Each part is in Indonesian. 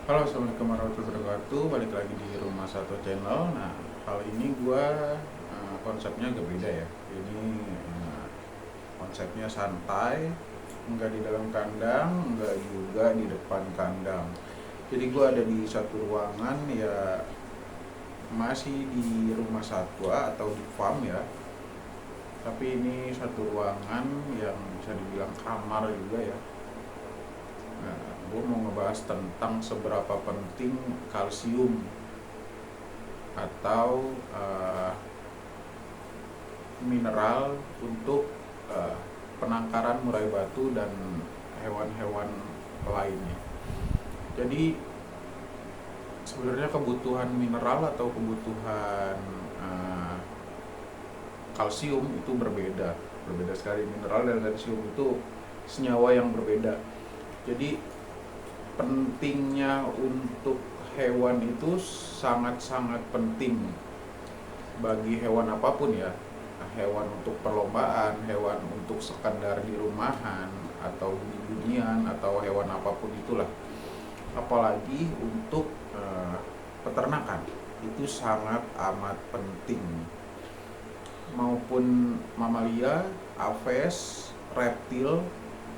Halo, assalamualaikum warahmatullahi wabarakatuh. Balik lagi di Rumah Satu Channel. Nah, kali ini konsepnya agak beda ya. Ini konsepnya santai, enggak di dalam kandang, enggak juga di depan kandang. Jadi gua ada di satu ruangan ya, masih di rumah satwa atau di farm ya. Tapi ini satu ruangan yang bisa dibilang kamar juga ya. Nah, gue mau ngebahas tentang seberapa penting kalsium atau mineral untuk penangkaran murai batu dan hewan-hewan lainnya. Jadi sebenarnya kebutuhan mineral atau kebutuhan uh, kalsium itu berbeda sekali. Mineral dan kalsium itu senyawa yang berbeda. Jadi pentingnya untuk hewan itu sangat-sangat penting bagi hewan apapun ya. Hewan untuk perlombaan, hewan untuk sekadar di rumahan atau di hunian atau hewan apapun itulah. Apalagi untuk peternakan itu sangat amat penting. Maupun mamalia, aves, reptil,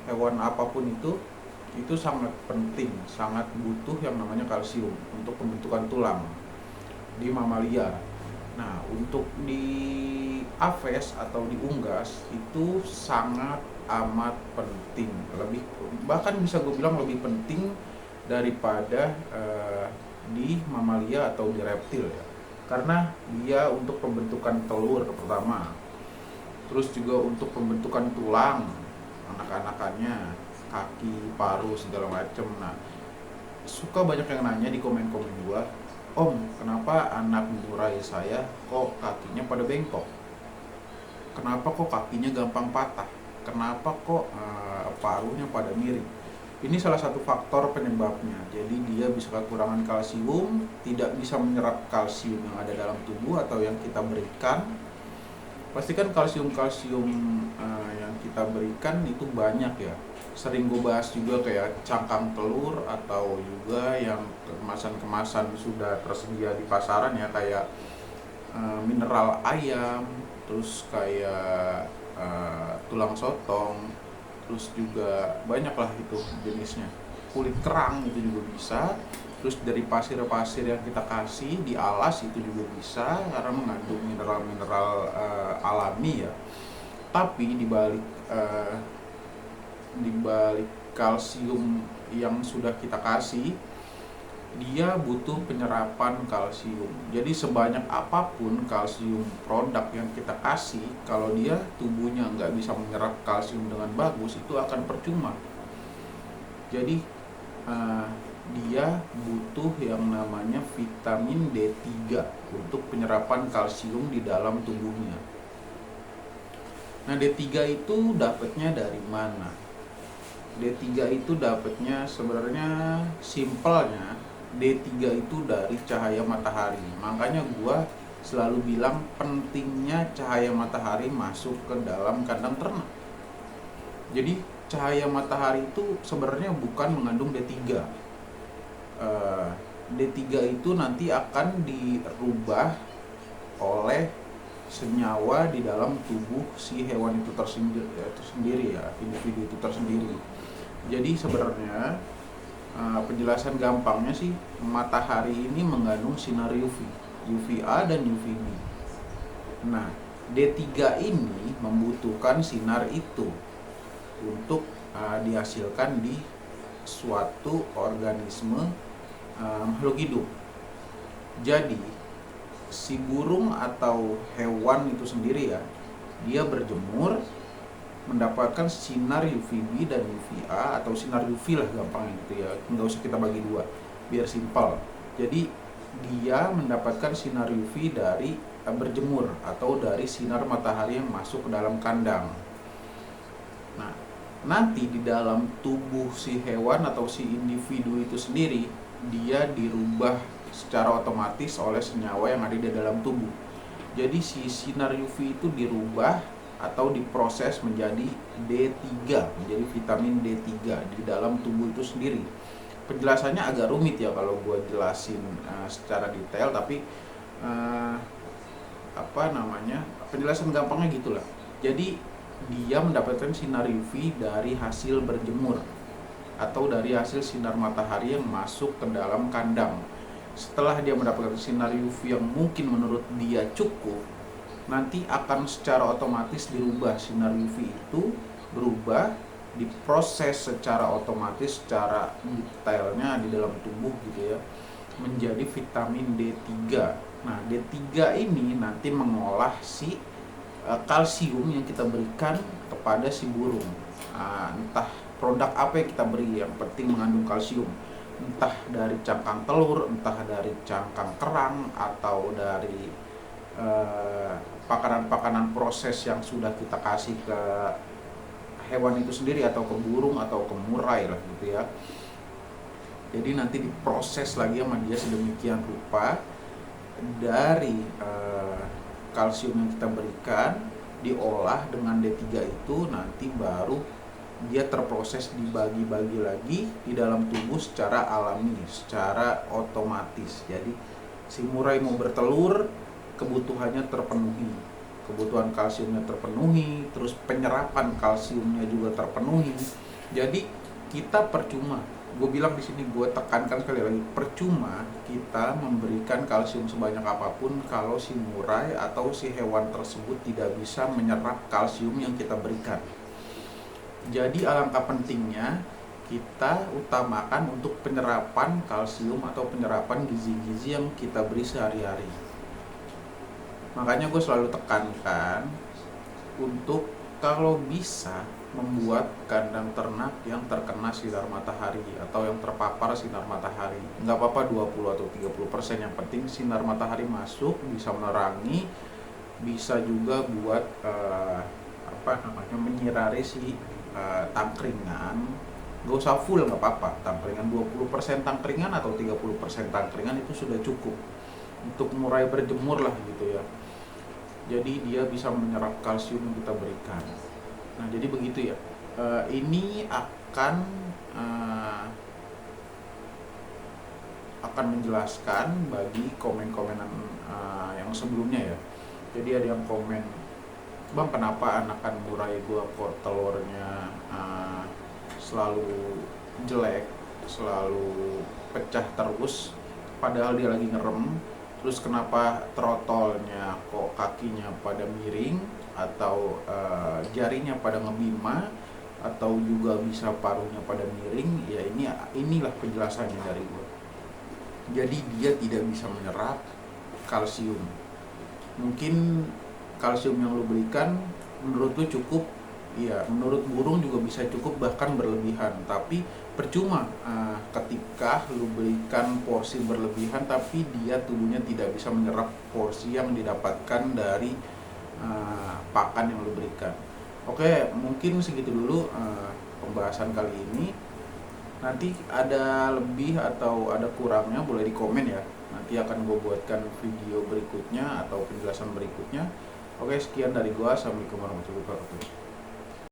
hewan apapun itu sangat penting, sangat butuh yang namanya kalsium untuk pembentukan tulang di mamalia. Nah, untuk di aves atau di unggas itu sangat amat penting, lebih bahkan bisa gue bilang lebih penting daripada di mamalia atau di reptil ya. Karena dia untuk pembentukan telur pertama, terus juga untuk pembentukan tulang anak-anakannya, kaki, paru segala macem. Nah, suka banyak yang nanya di komen-komen gua, Om, kenapa anak murai saya kok kakinya pada bengkok? Kenapa kok kakinya gampang patah? Kenapa kok paruhnya pada miring? Ini salah satu faktor penyebabnya. Jadi dia bisa kekurangan kalsium, tidak bisa menyerap kalsium yang ada dalam tubuh atau yang kita berikan. Pastikan kalsium-kalsium yang kita berikan itu banyak ya. Sering gue bahas juga kayak cangkang telur atau juga yang kemasan-kemasan sudah tersedia di pasaran ya, kayak mineral ayam, terus kayak tulang sotong, terus juga banyak lah itu jenisnya. Kulit kerang itu juga bisa. Terus dari pasir-pasir yang kita kasih di alas itu juga bisa karena mengandung mineral-mineral alami ya. Tapi uh, di balik kalsium yang sudah kita kasih, dia butuh penyerapan kalsium. Jadi sebanyak apapun kalsium produk yang kita kasih, kalau dia tubuhnya nggak bisa menyerap kalsium dengan bagus, itu akan percuma. Jadi uh, dia butuh yang namanya vitamin D3 untuk penyerapan kalsium di dalam tubuhnya. Nah, D3 itu dapatnya dari mana? D3 itu dapatnya sebenarnya simpelnya, D3 itu dari cahaya matahari. Makanya gua selalu bilang pentingnya cahaya matahari masuk ke dalam kandang ternak. Jadi cahaya matahari itu sebenarnya bukan mengandung D3. D3 itu nanti akan dirubah oleh senyawa di dalam tubuh si hewan itu tersendiri ya, individu itu tersendiri. Jadi sebenarnya penjelasan gampangnya sih, matahari ini mengandung sinar UV, UVA dan UVB. Nah, D3 ini membutuhkan sinar itu untuk dihasilkan di suatu organisme makhluk hidup. Jadi si burung atau hewan itu sendiri ya, dia berjemur mendapatkan sinar UVB dan UVA atau sinar UV lah gampangnya gitu ya, nggak usah kita bagi dua biar simpel. Jadi dia mendapatkan sinar UV dari berjemur atau dari sinar matahari yang masuk ke dalam kandang. Nah, nanti di dalam tubuh si hewan atau si individu itu sendiri, dia dirubah secara otomatis oleh senyawa yang ada di dalam tubuh. Jadi si sinar UV itu dirubah atau diproses menjadi D3, menjadi vitamin D3 di dalam tubuh itu sendiri. penjelasannya agak rumit ya kalau gue jelasin secara detail, tapi penjelasan gampangnya gitulah. Jadi dia mendapatkan sinar UV dari hasil berjemur atau dari hasil sinar matahari yang masuk ke dalam kandang. Setelah dia mendapatkan sinar UV yang mungkin menurut dia cukup, nanti akan secara otomatis dirubah, sinar UV itu berubah, diproses secara otomatis, secara detailnya di dalam tubuh gitu ya, menjadi vitamin D3. Nah, D3 ini nanti mengolah si kalsium yang kita berikan kepada si burung. Entah produk apa yang kita beri, yang penting mengandung kalsium. Entah dari cangkang telur, entah dari cangkang kerang, atau dari pakanan-pakanan proses yang sudah kita kasih ke hewan itu sendiri, atau ke burung, atau ke murai lah gitu ya. Jadi nanti diproses lagi sama dia sedemikian rupa, dari kalsium yang kita berikan diolah dengan D3 itu, nanti baru dia terproses, dibagi-bagi lagi di dalam tubuh secara alami, secara otomatis. Jadi si murai mau bertelur, kebutuhannya terpenuhi, kebutuhan kalsiumnya terpenuhi, terus penyerapan kalsiumnya juga terpenuhi. Jadi kita percuma, gue bilang di sini, gue tekankan sekali lagi, percuma kita memberikan kalsium sebanyak apapun kalau si murai atau si hewan tersebut tidak bisa menyerap kalsium yang kita berikan. Jadi alangkah pentingnya kita utamakan untuk penyerapan kalsium atau penyerapan gizi-gizi yang kita beri sehari-hari. Makanya gue selalu tekankan untuk kalau bisa membuat kandang ternak yang terkena sinar matahari atau yang terpapar sinar matahari. Nggak apa-apa 20 atau 30%, yang penting sinar matahari masuk, bisa menerangi, bisa juga buat menyirari si tangkringan. Gak usah full, nggak apa-apa, tangkringan 20% tangkringan atau 30% tangkringan itu sudah cukup untuk mulai berjemur lah gitu ya. Jadi dia bisa menyerap kalsium yang kita berikan. Nah, jadi begitu ya. Ini akan menjelaskan bagi komen-komenan yang sebelumnya ya. Jadi ada yang komen, "Bang, kenapa anakan murai gua kok telurnya selalu jelek, selalu pecah terus, padahal dia lagi ngerem. Terus kenapa trotolnya kok kakinya pada miring, atau jarinya pada ngebima, atau juga bisa paruhnya pada miring?" Ya inilah penjelasannya dari gue. Jadi dia tidak bisa menyerap kalsium. Mungkin kalsium yang lu berikan menurut lu cukup, ya menurut burung juga bisa cukup, bahkan berlebihan. Tapi percuma ketika lu berikan porsi berlebihan tapi dia tubuhnya tidak bisa menyerap porsi yang didapatkan dari pakan yang lu berikan. Oke, mungkin segitu dulu pembahasan kali ini. Nanti ada lebih atau ada kurangnya boleh di komen ya. Nanti akan gue buatkan video berikutnya atau penjelasan berikutnya. Oke, sekian dari gua. Assalamualaikum warahmatullahi wabarakatuh.